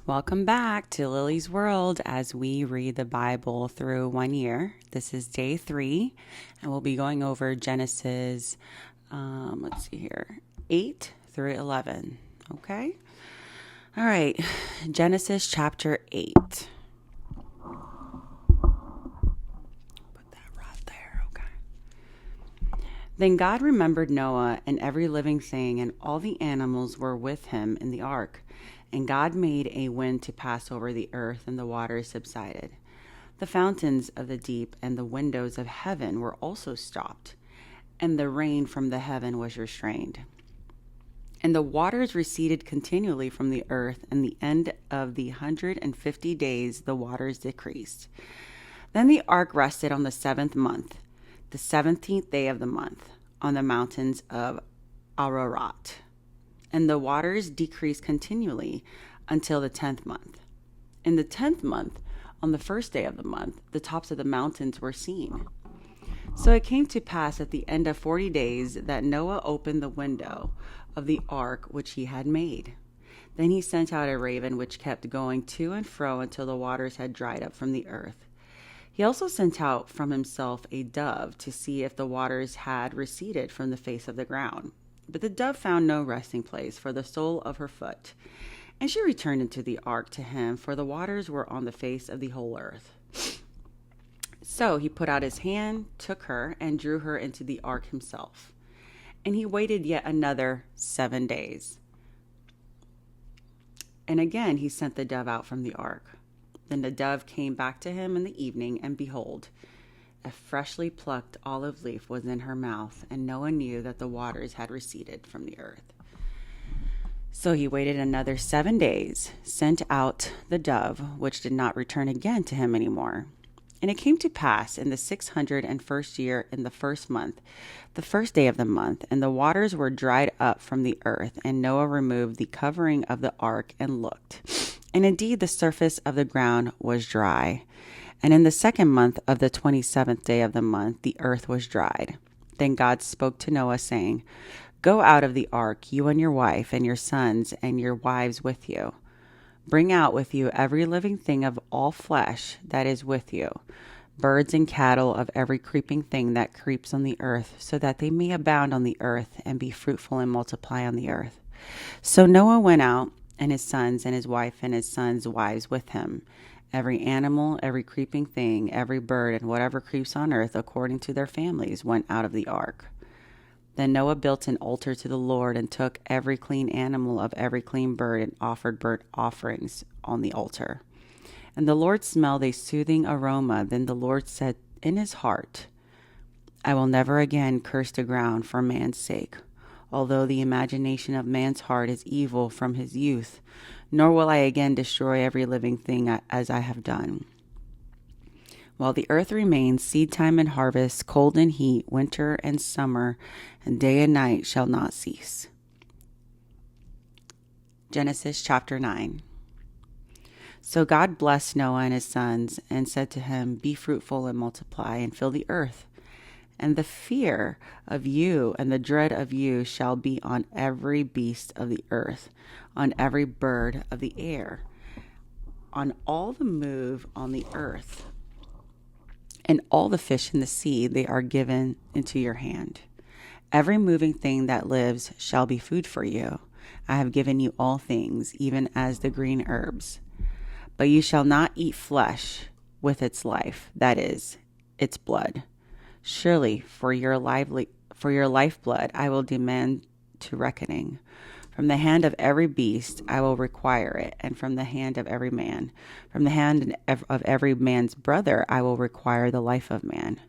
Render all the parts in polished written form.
Welcome back to Lily's World as we read the Bible through 1 year. This is day 3, and we'll be going over Genesis, 8 through 11. Okay? All right, Genesis chapter 8. Put that right there, okay. Then God remembered Noah and every living thing, and all the animals were with him in the ark. And God made a wind to pass over the earth, and the waters subsided. The fountains of the deep and the windows of heaven were also stopped, and the rain from the heaven was restrained. And the waters receded continually from the earth, and the end of the 150 days the waters decreased. Then the ark rested on the 7th month, the 17th day of the month, on the mountains of Ararat. And the waters decreased continually until the 10th month. In the 10th month, on the first day of the month, the tops of the mountains were seen. So it came to pass at the end of 40 days that Noah opened the window of the ark which he had made. Then he sent out a raven which kept going to and fro until the waters had dried up from the earth. He also sent out from himself a dove to see if the waters had receded from the face of the ground. But the dove found no resting place for the sole of her foot. And she returned into the ark to him, for the waters were on the face of the whole earth. So he put out his hand, took her, and drew her into the ark himself. And he waited yet another 7 days. And again he sent the dove out from the ark. Then the dove came back to him in the evening, and behold, a freshly plucked olive leaf was in her mouth, and Noah knew that the waters had receded from the earth. So he waited another 7 days, sent out the dove, which did not return again to him any more. And it came to pass in the 601st year, in the 1st month, the 1st day of the month, and the waters were dried up from the earth, and Noah removed the covering of the ark and looked. And indeed the surface of the ground was dry. And in the 2nd month of the 27th day of the month, the earth was dried. Then God spoke to Noah, saying, Go out of the ark, you and your wife, and your sons, and your wives with you. Bring out with you every living thing of all flesh that is with you, birds and cattle of every creeping thing that creeps on the earth, so that they may abound on the earth, and be fruitful and multiply on the earth. So Noah went out, and his sons, and his wife, and his sons' wives with him. Every animal, every creeping thing, every bird, and whatever creeps on earth according to their families went out of the ark. Then Noah built an altar to the Lord, and took every clean animal of every clean bird, and offered burnt offerings on the altar. And the Lord smelled a soothing aroma. Then the Lord said in his heart, I will never again curse the ground for man's sake, although the imagination of man's heart is evil from his youth, nor will I again destroy every living thing as I have done. While the earth remains, seed time and harvest, cold and heat, winter and summer, and day and night shall not cease. Genesis chapter 9. So God blessed Noah and his sons, and said to him, Be fruitful and multiply, and fill the earth. And the fear of you and the dread of you shall be on every beast of the earth, on every bird of the air, on all the move on the earth, and all the fish in the sea. They are given into your hand. Every moving thing that lives shall be food for you. I have given you all things, even as the green herbs. But you shall not eat flesh with its life, that is, its blood. Surely for your lifeblood I will demand to reckoning. From the hand of every beast I will require it, and from the hand of every man. From the hand of every man's brother I will require the life of man.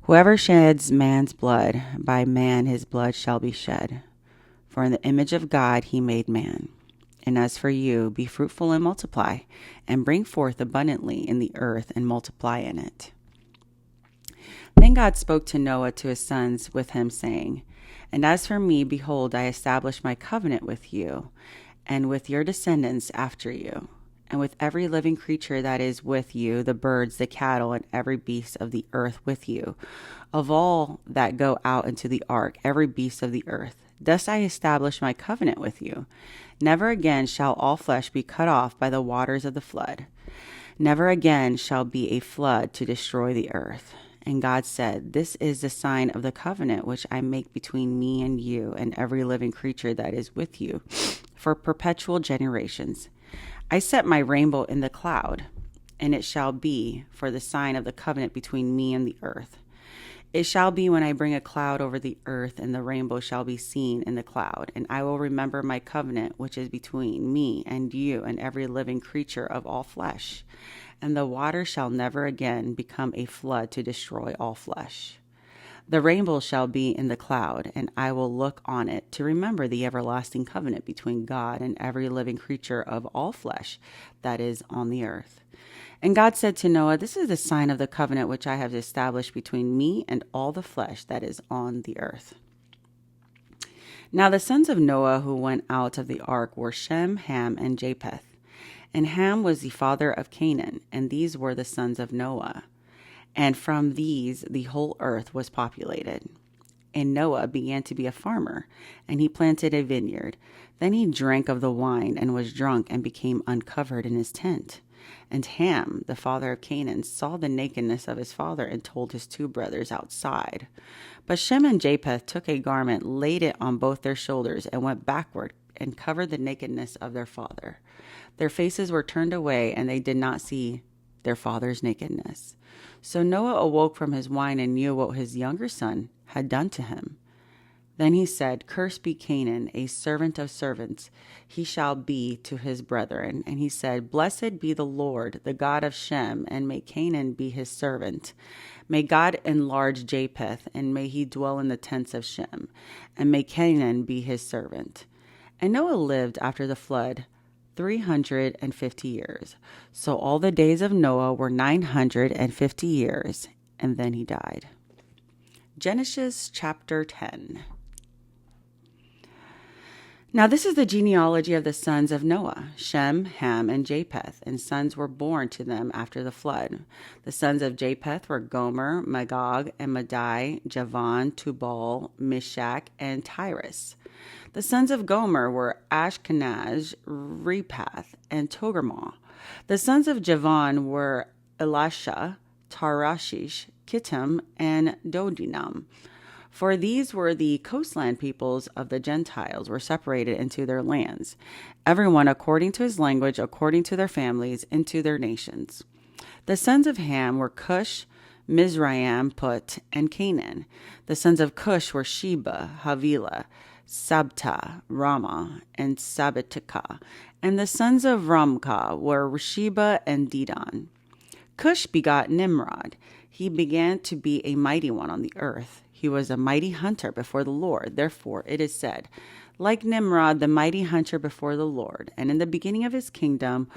Whoever sheds man's blood, by man his blood shall be shed. For in the image of God he made man. And as for you, be fruitful and multiply, and bring forth abundantly in the earth, and multiply in it. Then God spoke to Noah, to his sons with him, saying, And as for me, behold, I establish my covenant with you, and with your descendants after you, and with every living creature that is with you, the birds, the cattle, and every beast of the earth with you, of all that go out into the ark, every beast of the earth. Thus I establish my covenant with you. Never again shall all flesh be cut off by the waters of the flood. Never again shall be a flood to destroy the earth. And God said, This is the sign of the covenant which I make between me and you and every living creature that is with you for perpetual generations. I set my rainbow in the cloud, and it shall be for the sign of the covenant between me and the earth. It shall be when I bring a cloud over the earth, and the rainbow shall be seen in the cloud, and I will remember my covenant which is between me and you and every living creature of all flesh. And the water shall never again become a flood to destroy all flesh. The rainbow shall be in the cloud, and I will look on it to remember the everlasting covenant between God and every living creature of all flesh that is on the earth. And God said to Noah, This is the sign of the covenant which I have established between me and all the flesh that is on the earth. Now the sons of Noah who went out of the ark were Shem, Ham, and Japheth. And Ham was the father of Canaan, and these were the sons of Noah. And from these the whole earth was populated. And Noah began to be a farmer, and he planted a vineyard. Then he drank of the wine and was drunk and became uncovered in his tent. And Ham, the father of Canaan, saw the nakedness of his father and told his two brothers outside. But Shem and Japheth took a garment, laid it on both their shoulders, and went backward and covered the nakedness of their father. Their faces were turned away, and they did not see their father's nakedness. So Noah awoke from his wine and knew what his younger son had done to him. Then he said, Cursed be Canaan, a servant of servants. He shall be to his brethren. And he said, Blessed be the Lord, the God of Shem, and may Canaan be his servant. May God enlarge Japheth, and may he dwell in the tents of Shem, and may Canaan be his servant. And Noah lived after the flood 350 years. So all the days of Noah were 950 years, and then he died. Genesis chapter 10. Now this is the genealogy of the sons of Noah, Shem, Ham, and Japheth, and sons were born to them after the flood. The sons of Japheth were Gomer, Magog, and Madai, Javan, Tubal, Meshach, and Tyrus. The sons of Gomer were Ashkenaz, Repath, and Togarmah. The sons of Javan were Elisha, Tarashish, Kittim, and Dodinam. For these were the coastland peoples of the Gentiles were separated into their lands, everyone according to his language, according to their families, into their nations. The sons of Ham were Cush, Mizraim, Put, and Canaan. The sons of Cush were Sheba, Havilah, Sabta, Ramah, and Sabbatica. And the sons of Ramka were Sheba and Dedan. Cush begot Nimrod. He began to be a mighty one on the earth. He was a mighty hunter before the Lord. Therefore it is said, like Nimrod, the mighty hunter before the Lord. And in the beginning of his kingdom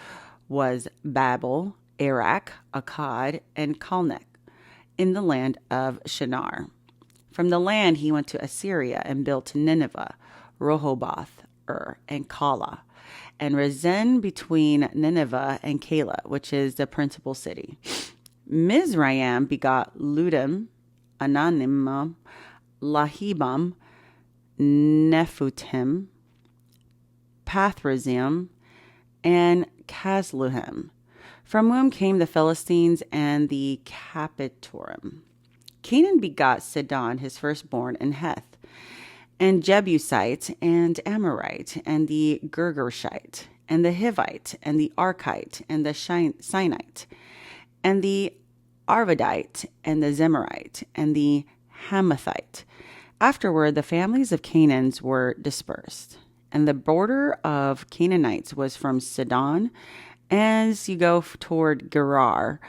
was Babel, Erech, Akkad, and Calneh in the land of Shinar. From the land he went to Assyria and built Nineveh, Rehoboth, and Calah, and Rezin between Nineveh and Calah, which is the principal city. Mizraim begot Ludim, Ananimah, Lahibam, Nephutim, Pathrazim, and Casluhim, from whom came the Philistines and the Capitorim. Canaan begot Sidon, his firstborn, and Heth, and Jebusite, and Amorite, and the Girgashite, and the Hivite, and the Arkite, and the Sinite, and the Arvadite, and the Zemarite, and the Hamathite. Afterward, the families of Canaans were dispersed, and the border of Canaanites was from Sidon, as you go toward Gerar,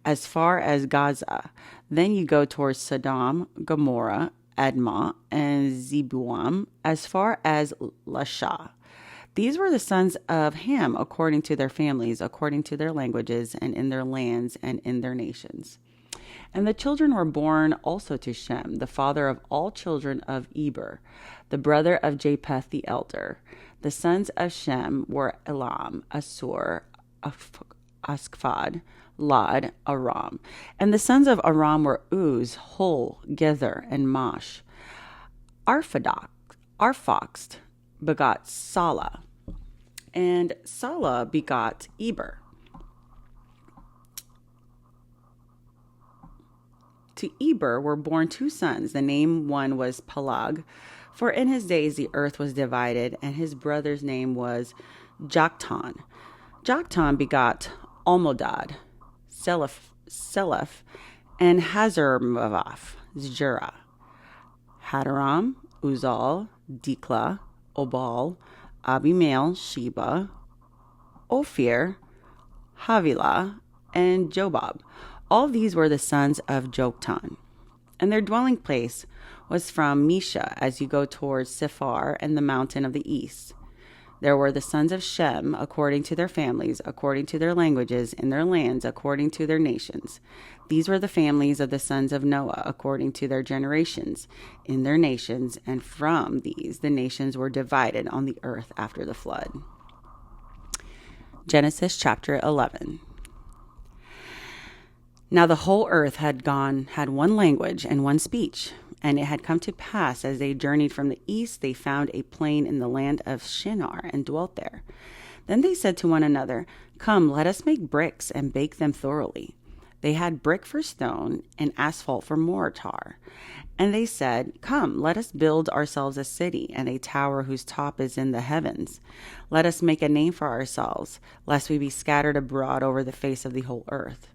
as far as Gaza. Then you go towards Sodom, Gomorrah, Admah, and Zeboam, as far as Lasha. These were the sons of Ham, according to their families, according to their languages, and in their lands, and in their nations. And the children were born also to Shem, the father of all children of Eber, the brother of Japheth the elder. The sons of Shem were Elam, Assur, Askfad, Lod, Aram. And the sons of Aram were Uz, Hul, Gether, and Mash. Arphaxad begot Salah, and Salah begot Eber. To Eber were born 2 sons. The name one was Peleg, for in his days the earth was divided, and his brother's name was Joktan. Joktan begot Almodad, Seleph, and Hazarmaveth, Zerah, Hadaram, Uzal, Dikla, Obal, Abimael, Sheba, Ophir, Havilah, and Jobab. All these were the sons of Joktan. And their dwelling place was from Mesha as you go towards Sephar and the mountain of the east. There were the sons of Shem, according to their families, according to their languages, in their lands, according to their nations. These were the families of the sons of Noah, according to their generations, in their nations, and from these the nations were divided on the earth after the flood. Genesis chapter 11. Now the whole earth had one language and one speech. And it had come to pass, as they journeyed from the east, they found a plain in the land of Shinar, and dwelt there. Then they said to one another, Come, let us make bricks, and bake them thoroughly. They had brick for stone, and asphalt for mortar. And they said, Come, let us build ourselves a city, and a tower whose top is in the heavens. Let us make a name for ourselves, lest we be scattered abroad over the face of the whole earth.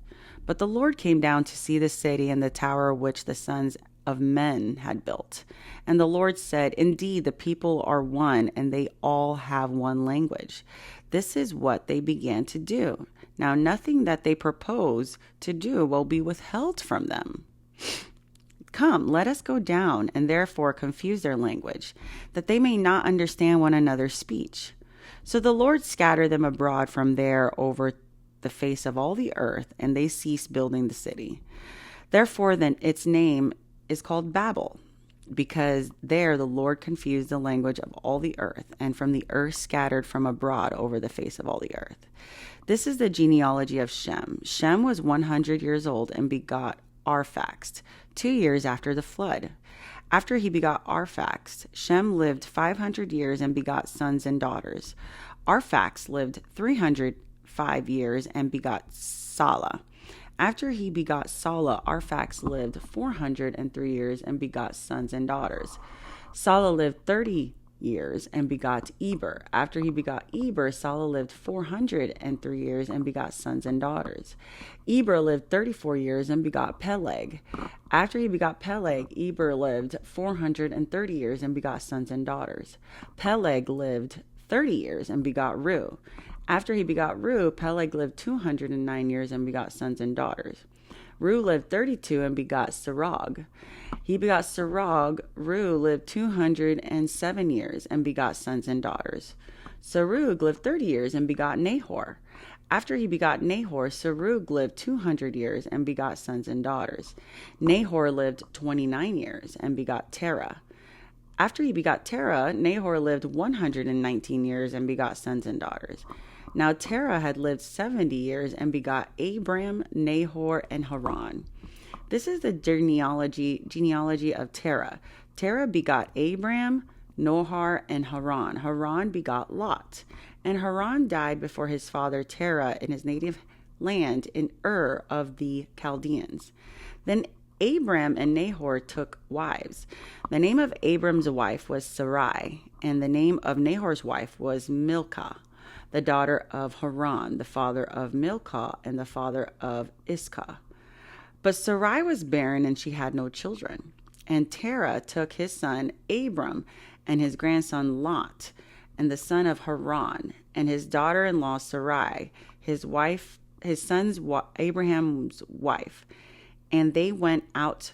But the Lord came down to see the city and the tower which the sons of men had built. And the Lord said, Indeed, the people are one, and they all have one language. This is what they began to do. Now nothing that they propose to do will be withheld from them. Come, let us go down, and therefore confuse their language, that they may not understand one another's speech. So the Lord scattered them abroad from there over the face of all the earth, and they ceased building the city. Therefore then its name is called Babel, because there the Lord confused the language of all the earth, and from the earth scattered from abroad over the face of all the earth. This is the genealogy of Shem. Shem was 100 years old and begot Arphaxad 2 years after the flood. After he begot Arphaxad, Shem lived 500 years and begot sons and daughters. Arphaxad lived 305 years and begot Salah. After he begot Salah, Arphaxad lived 403 years and begot sons and daughters. Salah lived 30 years and begot Eber. After he begot Eber, Salah lived 403 years and begot sons and daughters. Eber lived 34 years and begot Peleg. After he begot Peleg, Eber lived 430 years and begot sons and daughters. Peleg lived 30 years and begot Reu. After he begot Reu, Peleg lived 209 years and begot sons and daughters. Reu lived 32 and begot Serug. He begot Serug. Reu lived 207 years and begot sons and daughters. Serug lived 30 years and begot Nahor. After he begot Nahor, Serug lived 200 years and begot sons and daughters. Nahor lived 29 years and begot Terah. After he begot Terah, Nahor lived 119 years and begot sons and daughters. Now Terah had lived 70 years and begot Abram, Nahor, and Haran. This is the genealogy of Terah. Terah begot Abram, Nahor, and Haran. Haran begot Lot. And Haran died before his father Terah in his native land in Ur of the Chaldeans. Then Abram and Nahor took wives. The name of Abram's wife was Sarai, and the name of Nahor's wife was Milcah, the daughter of Haran, the father of Milcah and the father of Iscah. But Sarai was barren, and she had no children. And Terah took his son Abram and his grandson Lot, and the son of Haran, and his daughter-in-law Sarai, his son's Abraham's wife, and they went out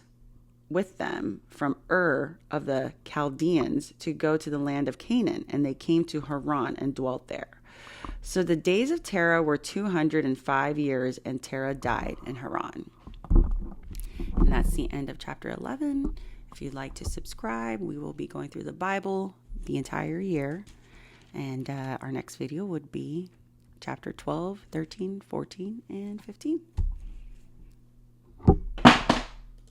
with them from Ur of the Chaldeans to go to the land of Canaan, and they came to Haran and dwelt there. So the days of Terah were 205 years, and Terah died in Haran. And that's the end of chapter 11. If you'd like to subscribe, we will be going through the Bible the entire year. And our next video would be chapter 12, 13, 14, and 15.